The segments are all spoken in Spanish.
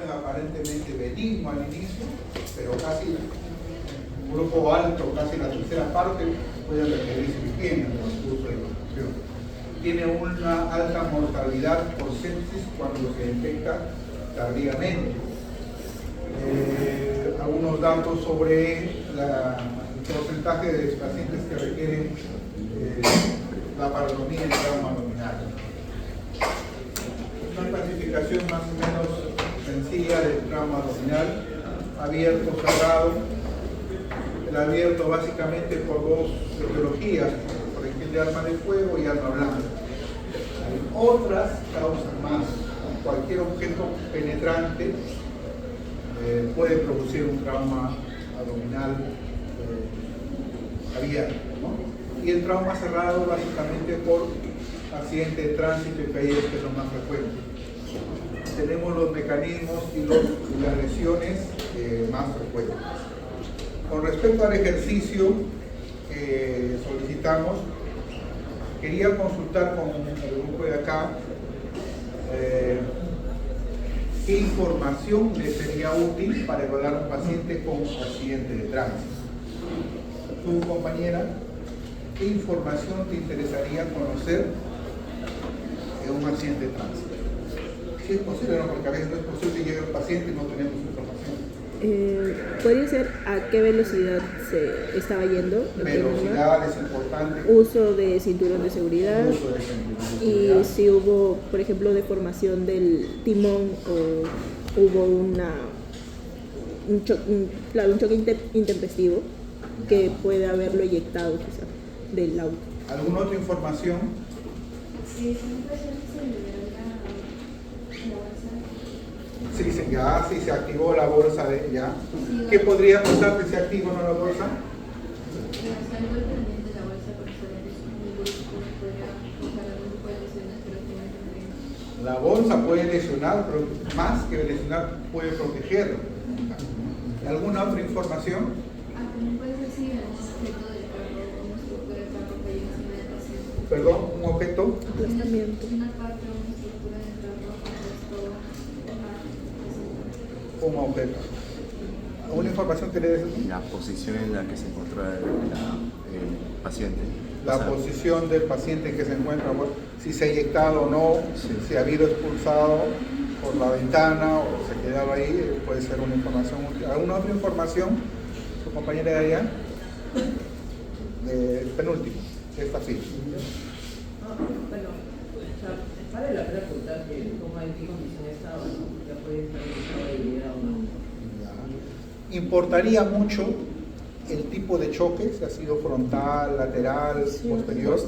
examen aparentemente benigno al inicio, pero casi un grupo alto, casi la tercera parte, puede requerir cirugía en el transcurso de la operación. Tiene una alta mortalidad por sepsis cuando se detecta tardíamente. Algunos datos sobre el porcentaje de pacientes que requieren la parotomía en trauma abdominal. Una clasificación más o menos sencilla del trauma abdominal, abierto, cerrado. El abierto básicamente por dos etiologías, por ejemplo de arma de fuego y arma blanca. Hay otras causas más. Cualquier objeto penetrante puede producir un trauma abdominal abierto, ¿no? Y el trauma cerrado básicamente por accidente de tránsito y caídas, que es lo más frecuente. Tenemos los mecanismos y las lesiones más frecuentes. Con respecto al ejercicio que solicitamos, quería consultar con el grupo de acá qué información le sería útil para evaluar a un paciente con accidente de tránsito. Tu compañera, ¿qué información te interesaría conocer en un accidente de tránsito? Si es posible, no, porque a veces no es posible que llegue el paciente y no tenemos información. ¿Podría ser a qué velocidad se estaba yendo? Velocidad es importante. Uso de cinturón de seguridad. Uso de cinturón de seguridad. Y si hubo, por ejemplo, deformación del timón o hubo un choque intempestivo que puede haberlo eyectado quizá del auto. ¿Alguna otra información? Sí, siempre se liberó la bolsa. Sí, sí, se activó la bolsa de ya. ¿Qué podría pasar que se active o no la bolsa? Está algo dependiente de la bolsa, por eso es un grupo, podría causar algún tipo de lesiones, pero tiene que. La bolsa puede lesionar, pero más que lesionar puede proteger. ¿Alguna otra información? También puede ser si el objeto del carro o una estructura del carro que hay encima del paciente. Perdón, un objeto. Aplastamiento. Una parte o una estructura del carro o Un objeto. ¿Alguna información que le des? La posición en la que se encuentra el paciente. La posición del paciente que se encuentra, bueno, si se ha eyectado o no, si ha habido expulsado por la ventana o se ha quedado ahí, puede ser una información útil. ¿Alguna otra información, su compañera de allá? Penúltimo, esta fila. Bueno, vale la pena contar que cómo en qué condición estaba, ¿no? Ya puede estar en estado de vida o no. Importaría mucho el tipo de choque, si ha sido frontal, lateral, posterior.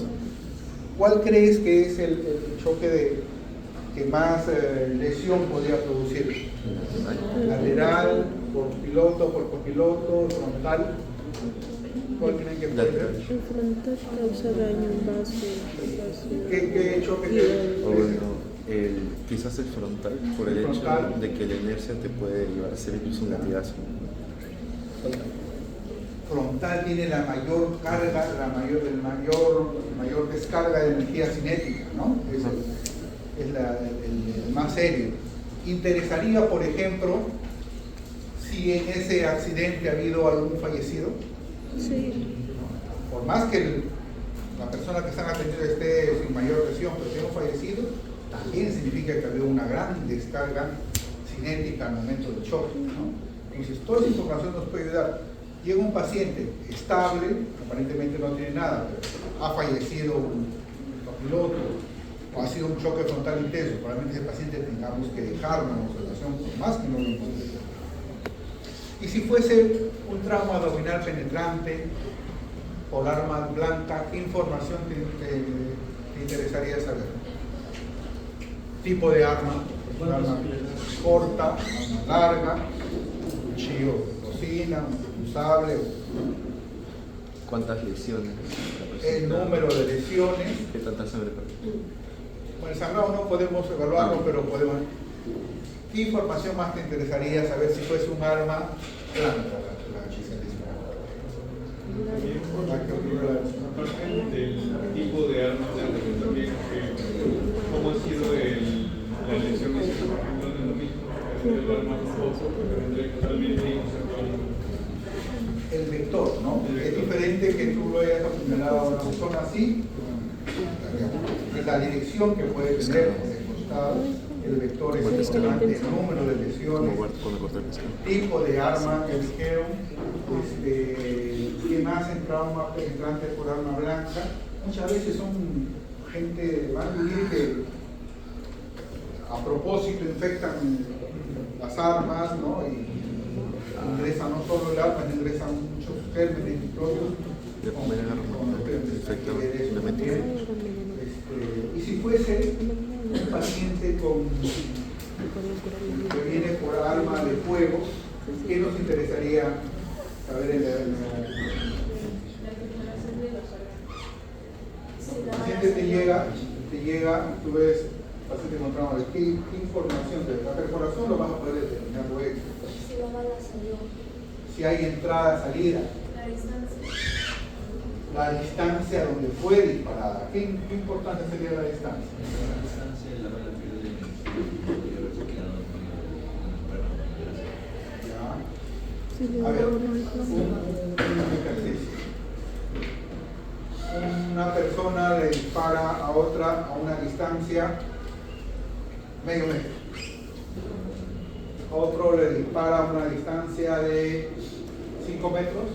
¿Cuál crees que es el choque que más lesión podría producir? Lateral, por piloto, por copiloto, frontal. ¿Cuál creen que puede ser? El frontal causa daño en base. ¿Qué choque te O bueno, quizás el frontal, por el hecho de que la inercia te puede llevar a hacer incluso un latigazo. Frontal tiene la mayor carga, mayor descarga de energía cinética, ¿no? Es el más serio. Interesaría, por ejemplo, si en ese accidente ha habido algún fallecido. Sí. Por más que la persona que están atendiendo esté sin mayor lesión, pero tiene un fallecido, también significa que ha habido una gran descarga cinética al momento del choque, ¿no? Entonces, toda esa información nos puede ayudar. Llega un paciente estable, aparentemente no tiene nada, pero ha fallecido un copiloto o ha sido un choque frontal intenso, probablemente ese paciente tengamos que dejarlo en observación por más que no lo encontremos. Y si fuese un trauma abdominal penetrante por arma blanca, ¿qué información te interesaría saber? Tipo de arma, un arma corta, arma larga, un cuchillo de cocina, un sable. ¿Cuántas lesiones? El número de lesiones. ¿Qué tanta sangre? Bueno, el sangrado no podemos evaluarlo, pero podemos. ¿Qué información más te interesaría saber si fuese un arma blanca la chiselitis? Aparte del tipo de arma blanca, también cómo ha sido la lesión, por ejemplo, no es lo mismo hacerlo al más famoso, porque vendría totalmente insertado. El vector, ¿no? Es diferente que tú lo hayas apuñalado a una persona así, es la dirección que puede tener por el costado. El vector es importante, el número de lesiones, tipo de arma que eligieron, ¿qué más entrantes por arma blanca? Muchas veces son gente, van a vivir que a propósito infectan las armas, ¿no? Y ingresan no solo el arma, ingresan muchos gérmenes, microbios. Y si fuese un paciente que viene por arma de fuego, ¿qué nos interesaría saber en el paciente te llega, tú ves, paciente encontramos, ¿qué información de la perforación lo vas a poder determinar luego? Si la bala salió. Si hay entrada, salida. La distancia. La distancia donde fue disparada. ¿Qué importante sería la distancia? La distancia de la bala pierde podría haberse quedado con el Ya. A ver, un ejercicio. Una persona le dispara a otra a una distancia medio metro. Otro le dispara a una distancia de 5 metros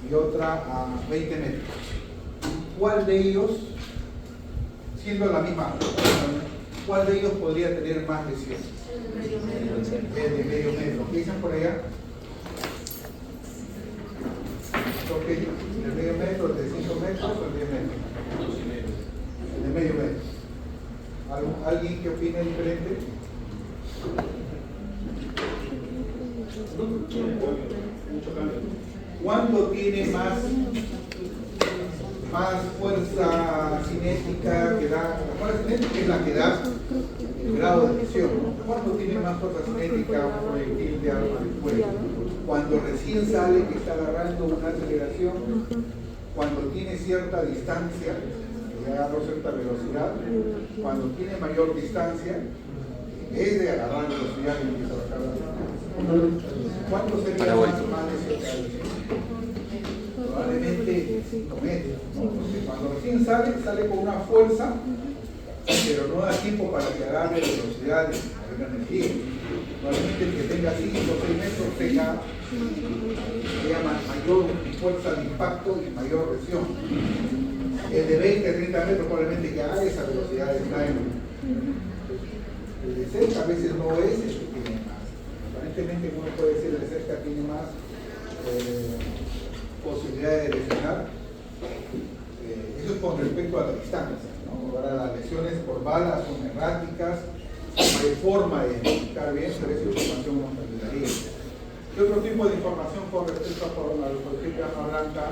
y otra a 20 metros. ¿Cuál de ellos, siendo la misma, cuál de ellos podría tener más lesiones? El de medio metro. ¿Qué dicen por allá? ¿El de medio metro, el de 5 metros o el de medio metro? El de medio metro. ¿Alguien que opine diferente? ¿Cuándo tiene más fuerza cinética que da? La fuerza cinética es la que da el grado de lesión. ¿Cuándo tiene más fuerza cinética un proyectil de arma de fuego? Cuando recién sale, que está agarrando una aceleración, cuando tiene cierta distancia, que ya agarró cierta velocidad, cuando tiene mayor distancia, es de agarrar velocidad y empieza a bajar la velocidad. ¿Cuánto sería más lesión? Probablemente 5 metros, ¿no? Porque cuando recién sale con una fuerza, pero no da tiempo para que agarre velocidad y energía. Probablemente el que tenga 5 o 6 metros tenga mayor fuerza de impacto y mayor presión. El de 20, 30 metros probablemente que haga esa velocidad de el de cerca a veces no es el que tiene más. Aparentemente uno puede decir el de cerca tiene más posibilidades de lesionar. Eso es con respecto a la distancia, ¿no? Ahora las lesiones por balas son erráticas, no hay forma de identificar bien, pero esa información nos ayudaría. ¿Qué otro tipo de información con respecto a cualquier arma blanca?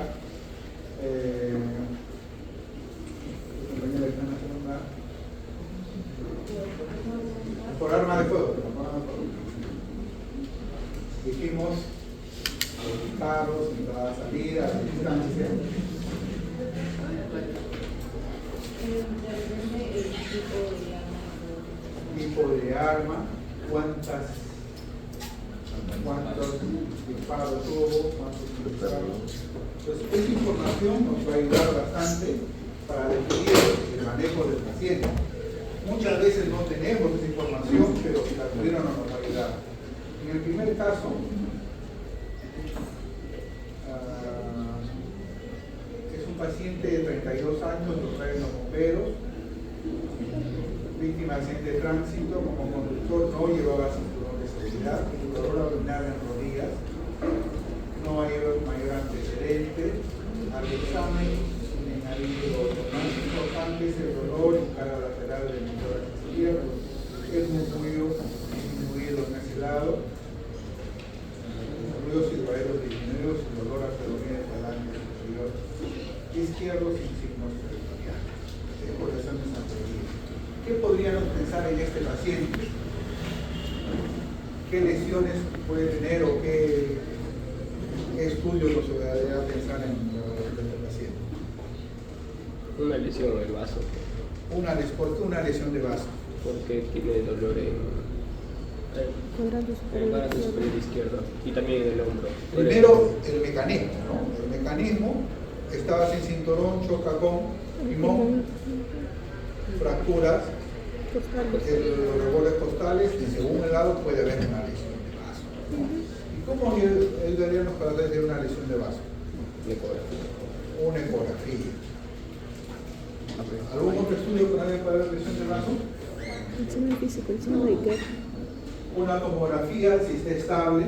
Por arma de fuego. Dijimos los disparos, entrada, salida, la distancia. Tipo de arma, cuántos disparos hubo, cuántos disparos. Entonces, esta información nos va a ayudar bastante para definir el manejo del paciente. Muchas veces no tenemos esa información, pero si la tuvieron no nos va a ayudar. En el primer caso, es un paciente de 32 años, lo traen los bomberos, víctima de accidente de tránsito, como conductor no llevaba cinturón de seguridad, dolor abdominal en rodillas, no hay mayor antecedente, al examen sin habido lo más importante es el dolor en cara lateral del motor izquierdo, es muy disminuido en ese lado, ruidos y duelos disminuidos y dolor abdominal delante superior izquierdo sin signos territoriales, exploraciones anteriores. ¿Qué podríamos pensar en este paciente? ¿Qué lesiones puede tener o qué estudios nos ayudaría a pensar en este paciente? Una lesión en el vaso. ¿Por qué una lesión de vaso? Porque tiene dolor Cuadrante En el cuadrante superior. superior izquierdo y también en el hombro. Primero, el mecanismo, ¿no? El mecanismo, estaba sin cinturón, choca con limón, fracturas, los rebordes costales y según el lado puede haber una lesión de vaso, ¿no? ¿Y cómo ayudaríamos para decir una lesión de vaso? Una ecografía. ¿Algún otro estudio con alguien para ver lesión de vaso? El signo físico, el signo de qué. Una tomografía, si está estable.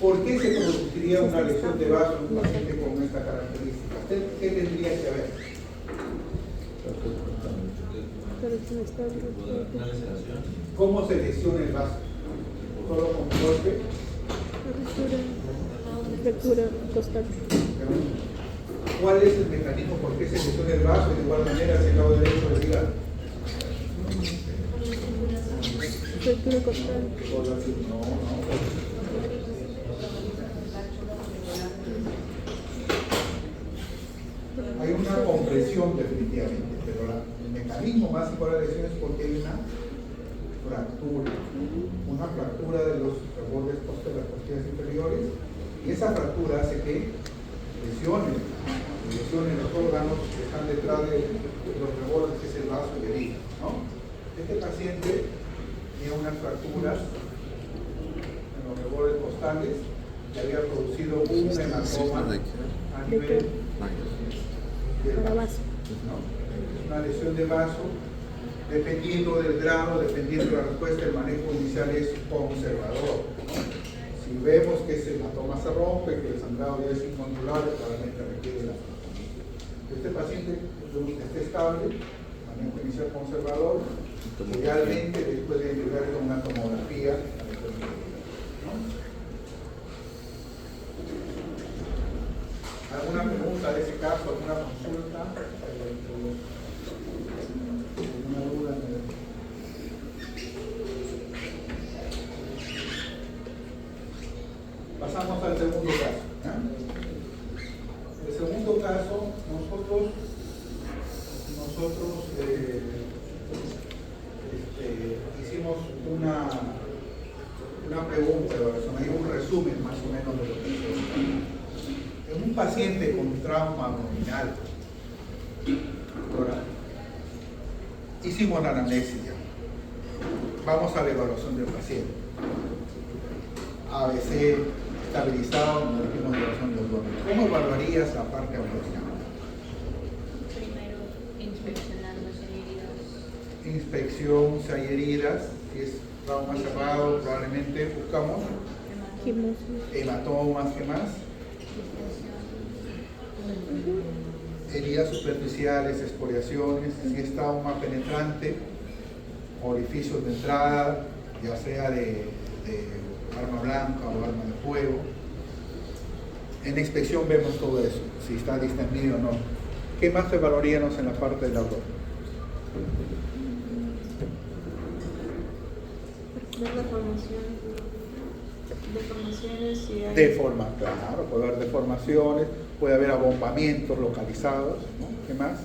¿Por qué se produciría una lesión de vaso en un paciente con esta característica? ¿Qué tendría que haber? Pero el signo está Una laceración. ¿Cómo se lesiona el vaso? ¿Solo con un golpe? fractura costal. ¿Cuál es el mecanismo por qué se lesiona el vaso y de igual manera hacia el lado derecho del hígado? Fractura costal. Hay una compresión definitivamente, pero el mecanismo básico de la lesión es porque hay una fractura de los rebordes de las costillas inferiores, y esa fractura hace que lesione los órganos que están detrás de los rebordes, que es el vaso y el hígado, ¿no? Este paciente tenía unas fracturas en los rebordes costales que había producido un hematoma a nivel del vaso, ¿no? Es una lesión de vaso. Dependiendo del grado, dependiendo de la respuesta, el manejo inicial es conservador, ¿no? Si vemos que ese hematoma se rompe, que el sangrado ya es incontrolable, probablemente requiere la traumatomía. Este paciente esté estable, manejo inicial conservador, idealmente después de llegar con una tomografía, ¿no? ¿Alguna pregunta de ese caso? ¿Alguna consulta? ¿Alguna duda? Pasamos al segundo caso, ¿eh? El segundo caso, nosotros hicimos una pregunta, hay un resumen más o menos de lo que se. En un paciente con trauma abdominal, ahora, hicimos la anamnesia. Vamos a la evaluación del paciente. ABC estabilizado, no dijimos evaluación del abdomen. ¿Cómo evaluarías la parte abdominal? Primero, inspeccionando si hay heridas. Inspección, si hay heridas, si es trauma cerrado, probablemente buscamos hematomas, ¿qué más? Heridas superficiales, excoriaciones, si es trauma penetrante, orificios de entrada, ya sea de arma blanca o arma de fuego. En la inspección vemos todo eso, si está distendido o no. ¿Qué más evaluaríamos en la parte del abdomen? Ver la formación. Deformaciones, si hay. Claro, puede haber deformaciones, puede haber abombamientos localizados, ¿no? ¿Qué más?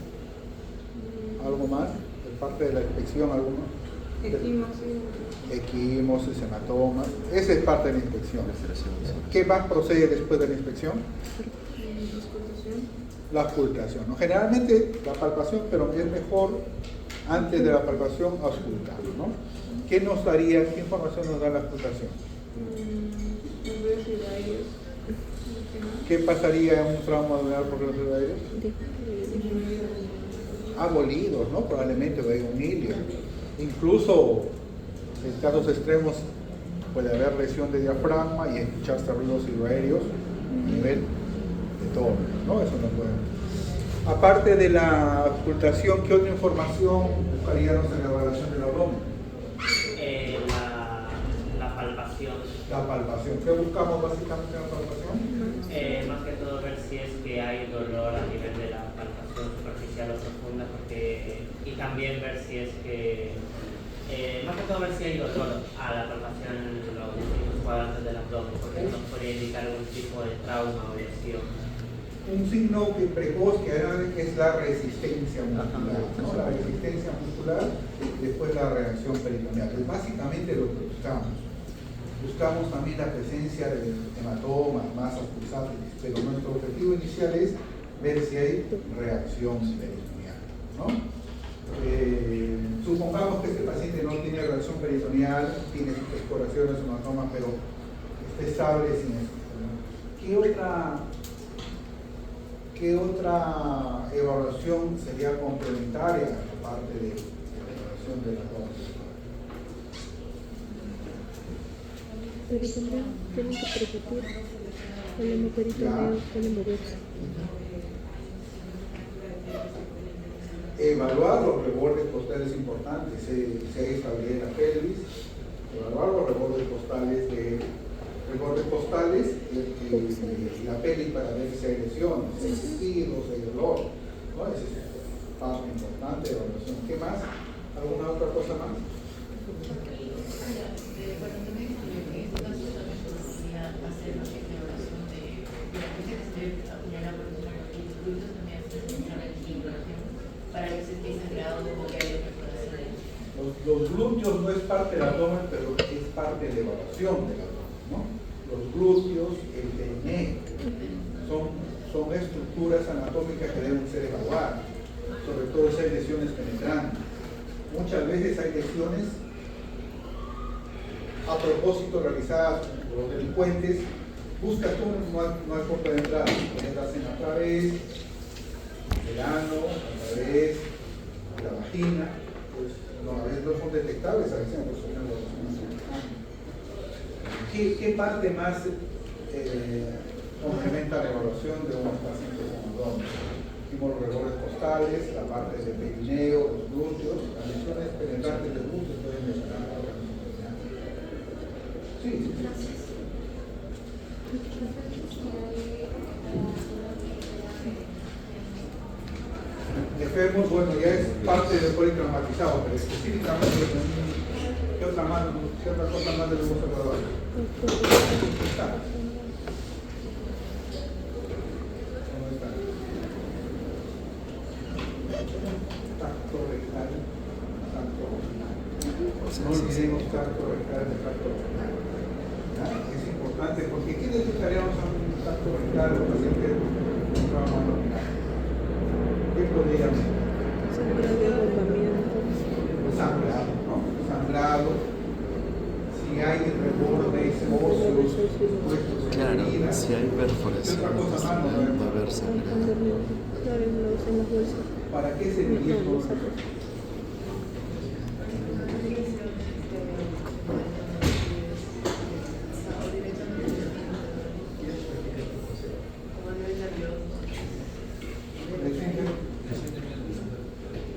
¿Algo más? De parte de la inspección, ¿algo más? Equimosis, hematomas. Esa es parte de la inspección. ¿Qué más procede después de la inspección? La auscultación, ¿no? Generalmente la palpación, pero es mejor antes de la palpación auscultar, ¿no? ¿Qué información nos da la auscultación? ¿Qué pasaría en un trauma abdominal por los aéreos? Abolidos, ¿no? Probablemente va a ir un hilio. Incluso en casos extremos puede haber lesión de diafragma y escucharse ruidos hidroaéreos a nivel de todo, ¿no? Eso no podemos. Aparte de la auscultación, ¿qué otra información buscaríamos en la evaluación del abdomen? La palpación. La palpación. ¿Qué buscamos básicamente en la palpación? Más que todo ver si es que hay dolor a nivel de la palpación superficial o profunda, y también ver si es que, más que todo ver si hay dolor a la palpación en los distintos cuadrantes del abdomen, porque nos podría indicar algún tipo de trauma o lesión. Un signo precoz que es la resistencia muscular, ¿no? La resistencia muscular después la reacción peritoneal. Es básicamente lo que buscamos. Buscamos también la presencia de hematomas, masas pulsátiles, pero nuestro objetivo inicial es ver si hay reacción peritoneal, ¿no? Supongamos que este paciente no tiene reacción peritoneal, tiene sus exploraciones, hematomas, pero está estable sin esto. ¿Qué otra evaluación sería complementaria aparte de la evaluación de la dosis? Peritoneo, tienen que repetir. El hemoperitoneo suele moverse. Evaluar los rebordes costales importantes, si hay estabilidad en la pelvis, evaluar los rebordes costales y la pelvis para ver si hay lesiones, si hay tejidos, si hay dolor, ¿no? Ese es un paso importante de evaluación. ¿Qué más? ¿Alguna otra cosa más? Bueno, también en este caso también podría hacer lo que es la evaluación de la gente que se debe apuñalar por ejemplo los glúteos también se necesita la exploración para que se esté sangrado de porque hay perforaciones. Los glúteos no es parte del abdomen, pero es parte de la evaluación del abdomen, ¿no? Los glúteos, el pene, son estructuras anatómicas que deben ser evaluadas, sobre todo si hay lesiones penetrantes. Muchas veces hay lesiones a propósito realizadas por los delincuentes, buscas tú, no hay forma de entrar, penetras a través del ano, a través de la vagina, pues no, a veces no son detectables, a veces no son ¿Qué parte más complementa la evaluación de unos pacientes con abdomen? Hicimos los rebordes costales, la parte del perineo, los glúteos, las lesiones penetrantes del glúteo, pueden mencionar ahora. Sí, sí, sí. Enfermos, bueno, ya es parte del politraumatizado, pero específicamente, ¿qué otra cosa más debemos evaluar? Está. ¿Cómo está? Tacto rectal, tacto vaginal. No olvidemos tacto rectal y tacto vaginal. Es importante porque ¿qué necesitaríamos a un tacto rectal o paciente con trauma abdominal? ¿Qué podría ser? Sangrado, ¿no? Sangrado. Si hay rebordes óseos, puestos en Claro, heridas. si hay perforaciones, va a haber sangrado. ¿Para qué serviría todo eso?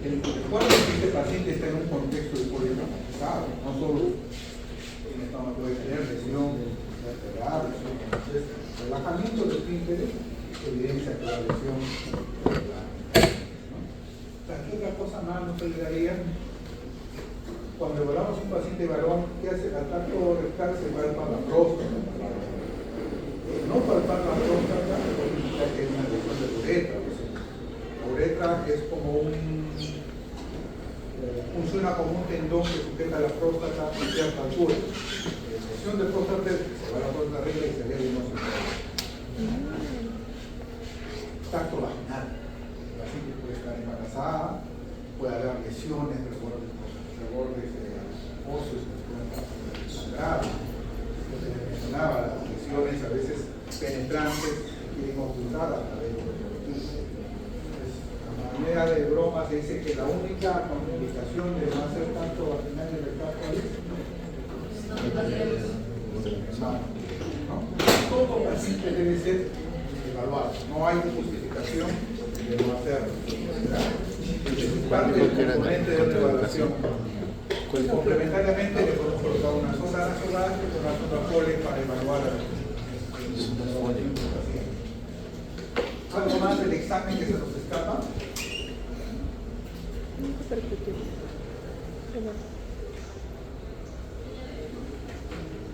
Recuerden que este paciente está en un contexto de politraumatizado, no solo puede tener lesión vertebral, entonces relajamiento de esfínteres evidencia que la lesión vertebral, ¿no? ¿Qué otra cosa más nos ayudaría? Cuando evaluamos un paciente varón, ¿qué hace? Al tacto rectal se palpa la próstata. No palpar la próstata significa que es una lesión de la uretra. La uretra es como funciona como un tendón que sujeta la próstata a cierta altura. Lesión de próstata, se va a la próstata arriba y se ve uno tacto vaginal. La paciente puede estar embarazada, puede haber lesiones, rebordes óseos que pueden sangrar. Yo te mencionaba, las lesiones a veces penetrantes quieren ocultar a través de los orificios. A manera de broma se dice que la única comunicación de no hacer tanto vaginal y rectal, ¿cuál es? ¿No? Todo paciente debe ser evaluado, no hay justificación de no hacerlo. Es parte del componente de la evaluación. Complementariamente le podemos colocar una sonda nasal y una sonda Foley para evaluar a algo más del examen que se nos escapa.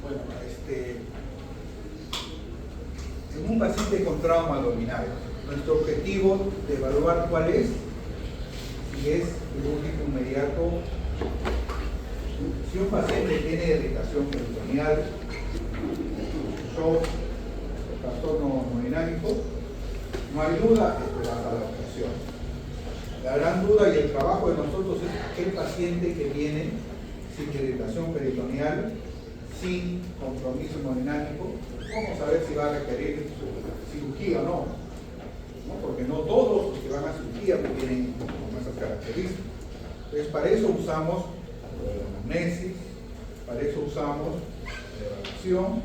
Bueno, en un paciente con trauma abdominal, nuestro objetivo de evaluar cuál es, si es el único inmediato Si un paciente tiene irritación peritoneal, shock, trastorno hemodinámico, no hay duda que va a la operación. La gran duda y el trabajo de nosotros es aquel paciente que viene sin irritación peritoneal, sin compromiso hemodinámico, vamos a ver si va a requerir cirugía o no, porque no todos los que van a cirugía tienen esas características. Entonces, para eso usamos anamnesis, para eso usamos evaluación,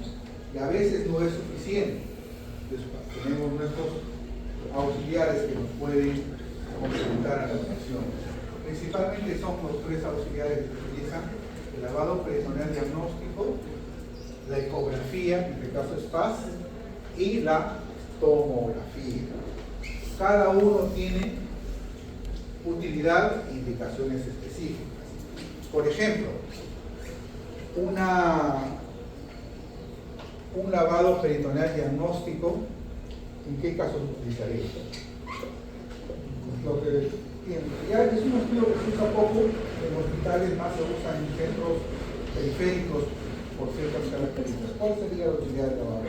y a veces no es suficiente. Entonces, tenemos nuestros auxiliares que nos pueden complementar a la evaluación. Principalmente son los tres auxiliares que se utilizan: el lavado peritoneal diagnóstico, la ecografía, en este caso es FAS, y la tomografía. Cada uno tiene utilidad e indicaciones específicas. Por ejemplo, un lavado peritoneal diagnóstico, ¿en qué casos utilizaría? Lo que ya es un estudio que se usa poco en hospitales, más se usa en centros periféricos por ciertas características. ¿Cuál sería la utilidad del lavado?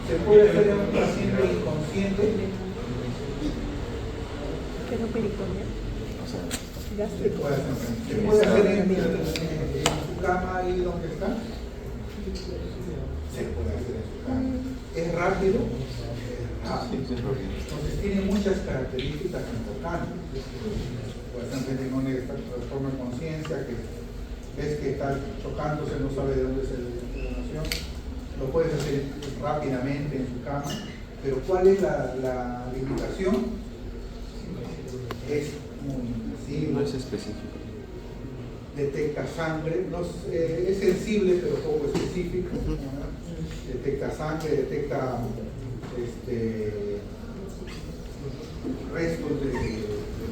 Se puede hacer en un paciente inconsciente. ¿Qué no peritoneal? Se puede hacer en su cama ahí donde está. Se puede hacer en su cama. Es rápido. Entonces tiene muchas características importantes. Puede ser en un trastorno de conciencia que ves que está chocándose, no sabe de dónde es la emoción. Lo puedes hacer rápidamente en su cama, pero ¿cuál es la limitación? Es muy invasivo. No es específico. Detecta sangre, no es sensible pero poco específico. Detecta sangre, detecta restos de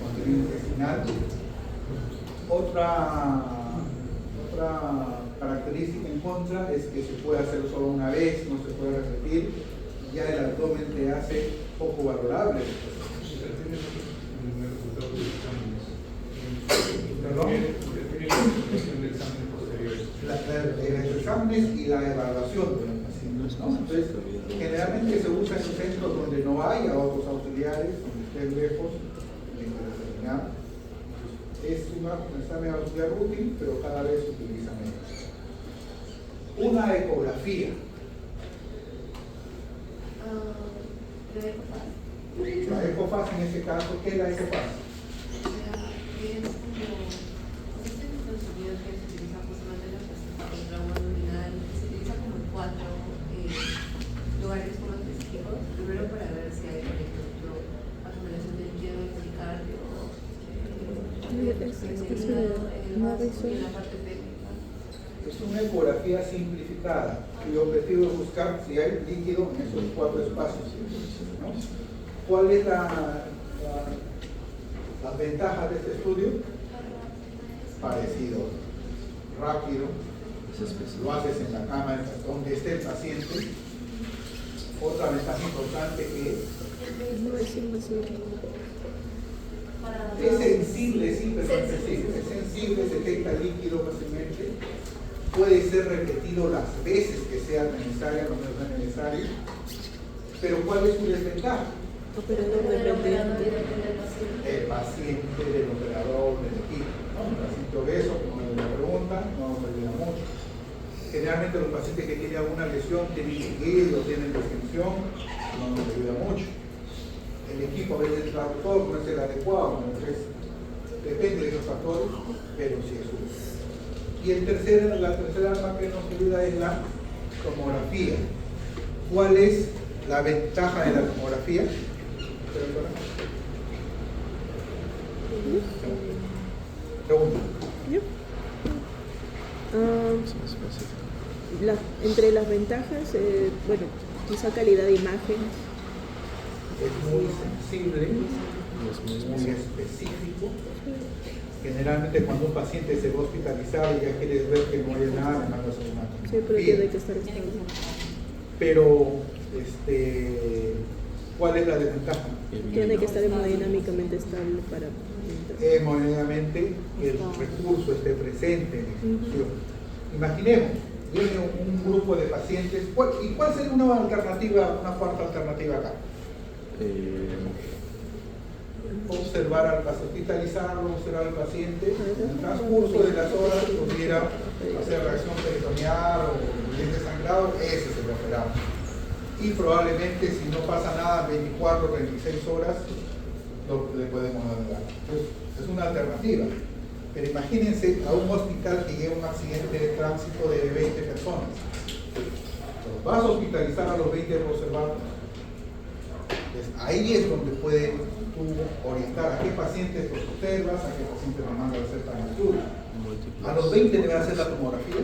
contenido intestinal. Otra característica en contra es que se puede hacer solo una vez, no se puede repetir, ya el abdomen te hace poco valorable. ¿Perdón? Los exámenes y la evaluación de los pacientes, ¿no? Entonces, generalmente se usa en centros donde no hay a otros auxiliares, donde estén lejos, es un examen auxiliar útil, pero cada vez se utiliza menos. Una ecografía. La ecofaz en este caso, ¿qué es la ecofaz? Es como, existen en Estados Unidos que se utiliza justamente en el trauma abdominal, se utiliza como en 4 lugares como específicos. Primero para ver si hay, por ejemplo, acumulación de líquido en el cardio, en la parte técnica. Es una ecografía simplificada. El objetivo es buscar si hay líquido en esos 4 espacios, ¿no? ¿Cuál es la ventaja de este estudio? Parecido, rápido, lo haces en la cama donde esté el paciente. Otra ventaja importante que es sensible, sí, pero es sensible, detecta líquido fácilmente, puede ser repetido las veces que sea necesaria, no es necesario, pero ¿cuál es su desventaja? El paciente, del operador, del equipo, ¿no? El paciente obeso, como me preguntan, no nos ayuda mucho. Generalmente los pacientes que tienen alguna lesión tienen líquido, tienen distensión, no nos ayuda mucho. El equipo a veces el traductor no es el adecuado, entonces depende de esos factores, pero sí es útil. Y la tercera arma que nos ayuda es la tomografía. ¿Cuál es la ventaja de la tomografía? Pregunta. Entre las ventajas, bueno, quizá calidad de imagen. Es muy sensible, muy específico. Generalmente cuando un paciente se va a hospitalizar y ya quieres ver que no hay nada, le mandas a una Sí, pero tiene que estar estable. Pero ¿Cuál es la desventaja? Tiene que estar hemodinámicamente estable para... Hemodinámicamente el recurso esté presente en la institución. Imaginemos, viene un grupo de pacientes. ¿Y cuál sería una alternativa, una cuarta alternativa acá? Observar al paciente, hospitalizarlo, observar al paciente. En el transcurso de las horas pudiera hacer reacción peritoneal o bien desangrado, ese se lo operamos. Y probablemente si no pasa nada 24 o 26 horas le podemos dar. Entonces, es una alternativa. Pero imagínense a un hospital que lleva un accidente de tránsito de 20 personas. Los vas a hospitalizar a los 20 observados. Entonces, ahí es donde puedes tú orientar a qué pacientes los observas, a qué pacientes los mandas a hacer estudio. A los 20 le vas a hacer la tomografía.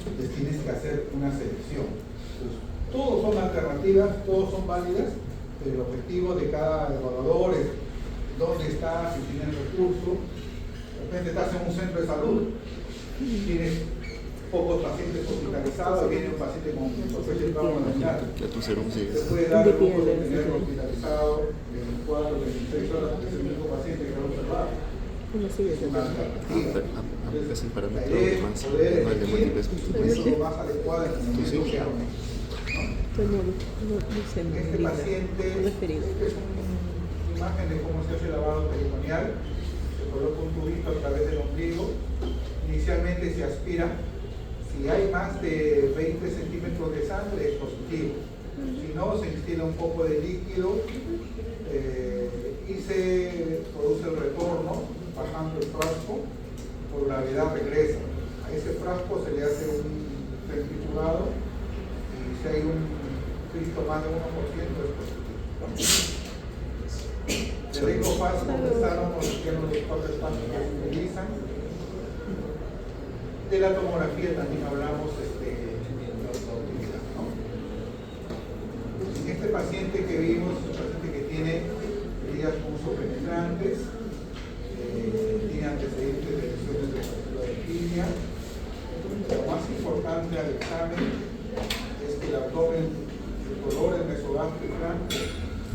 Entonces tienes que hacer una selección. Entonces, todos son alternativas, todos son válidas, pero el objetivo de cada evaluador es dónde estás, si tienes recursos. De repente estás en un centro de salud, tienes pocos pacientes hospitalizados, viene un paciente con sospecha de trauma abdominal. Se puede dar el lujo de tenerlo hospitalizado 24, 26 horas, porque es el mismo paciente que va a observar. Es una alternativa. Entonces, la idea es poder elegir lo más adecuado en el momento que haga. Este paciente es una imagen de cómo se hace el lavado peritoneal. Se coloca un tubito a través del ombligo. Inicialmente se aspira. Si hay más de 20 centímetros de sangre es positivo. Si no, se instila un poco de líquido y se produce el retorno bajando el frasco. Por gravedad regresa. A ese frasco se le hace un centrifugado y si hay un Cristo más de 1% es positivo. Le digo fácil, empezaron con los 4 espacios que se utilizan. De la tomografía también hablamos la utilidad, ¿no? En este paciente que vimos es un paciente que tiene heridas punzopenetrantes, tiene antecedentes de lesiones de fractura de tibia. Lo más importante al examen es que el abdomen de color es mesogástrico,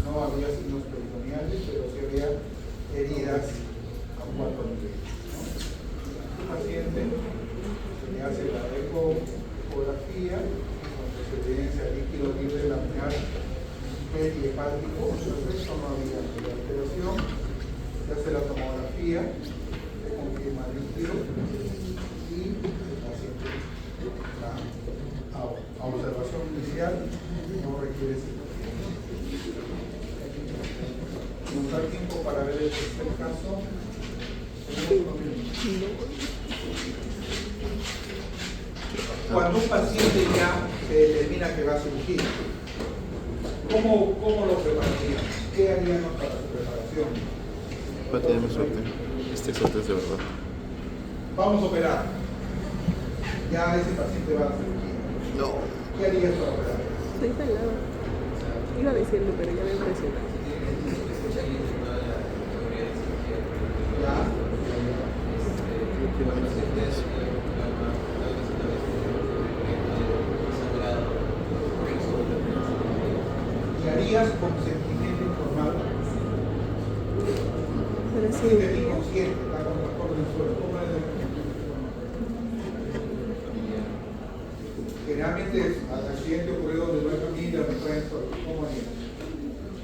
no había signos peritoneales, pero sí había heridas a 4 niveles, ¿no? Este paciente se le hace la ecografía donde se evidencia líquido libre laminar perihepático, entonces no había alteración. Se hace la tomografía, se confirma el líquido y el paciente a observación inicial no requiere cirugía. Nos da tiempo para ver el tercer caso. Cuando un paciente ya se determina que va a cirugía, ¿cómo lo prepararíamos? ¿Qué haríamos para su preparación? Va a tener suerte. Suerte es de verdad. Vamos a operar. Ya ese paciente va a la cirugía. No. ¿Qué harías para operar? Estoy salado. Iba a decirlo, pero ya me impresionó. ¿Qué harías con sentimiento informado? Para Sí, cirugía. inconsciente, está con trastorno del suelo. ¿Cómo es el generalmente al accidente ocurrido donde no hay familia, no hay solo? ¿Cómo harías?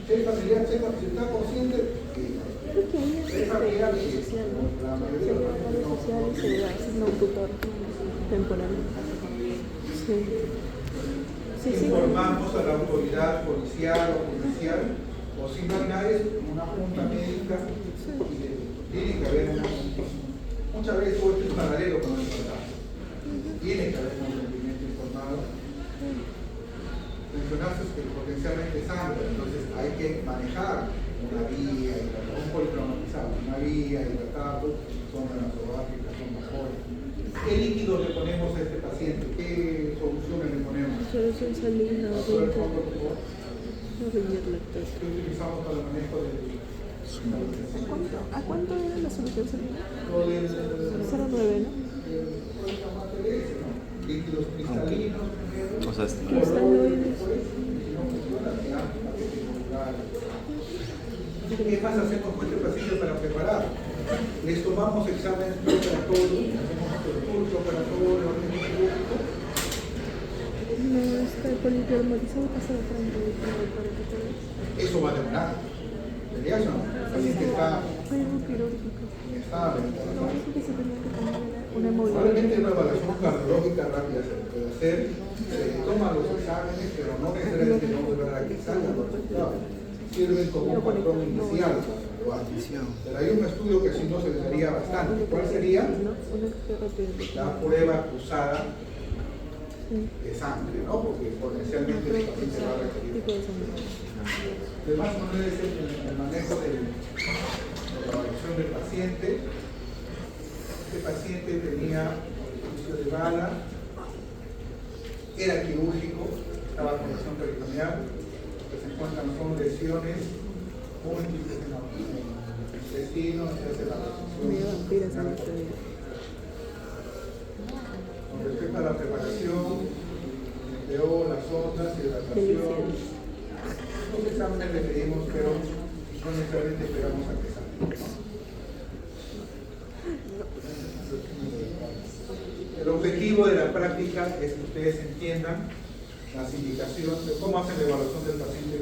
Si hay familiar, si está consciente, Creo que ahí si hay familiar, redes sociales, la mayoría de los redes sociales se va haciendo un tutor temporal. Sí. Sí, sí. informamos a la autoridad policial o judicial, o si no hay nadie, una junta médica, y tiene que haber una. Muchas veces todo esto es paralelo con el contrato. Tiene que haber un consentimiento informado. Mencionaste que potencialmente sangra, entonces hay que manejar una vía, un politraumatizado, una vía, hidratarlo, son nasogástricas, son mejores. ¿Qué líquido le ponemos a este paciente? ¿Qué soluciones le ponemos? Solución salina, Sobre el fondo, por favor. riñón lactosa. ¿Qué utilizamos para el manejo del ¿A cuánto era la solución salina? lo del 0,9, ¿no? líquidos cristalinos? O sea, Cristaloides. no funciona, digamos, paquete celular. ¿Qué más hacemos con este paciente para preparar? Les tomamos exámenes preoperatorios, hacemos el curso operatorio, No, está con el dermatizado pasado frente para que te veas. eso va a demorar. ¿Verías o no? El paciente está Hay algo quirúrgico. inestable. No, eso que se tenía que poner una hemoglobina. Probablemente una evaluación cardiológica rápida se puede hacer, se toma los exámenes, pero no necesariamente vamos a esperar a que salgan los resultados. Sirven como un patrón inicial. Pero hay un estudio que si no se les daría bastante. ¿Cuál sería? La prueba cruzada de sangre, ¿no? Porque potencialmente el paciente va a requerir. De más manera es el manejo de la evaluación del paciente. Este paciente tenía inicio de bala, era quirúrgico, estaba con lesión peritoneal. Lo que se encuentran son lesiones múltiples en el intestino, se hace la resección. Con respecto a la preparación, empleó las ondas, hidratación. Los exámenes le pedimos, pero no necesariamente esperamos a que salga. El objetivo de la práctica es que ustedes entiendan las indicaciones de cómo hacen la evaluación del paciente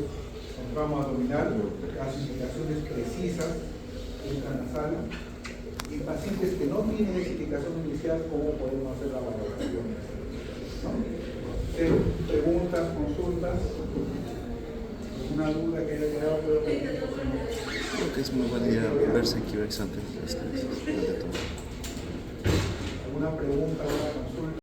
con trauma abdominal, las indicaciones precisas que entran a la sala, y pacientes que no tienen esa indicación inicial, cómo podemos hacer la valoración. ¿No? Preguntas, consultas, alguna duda que haya quedado. Creo que es muy buena idea verse aquí antes de las clases. ¿Alguna pregunta?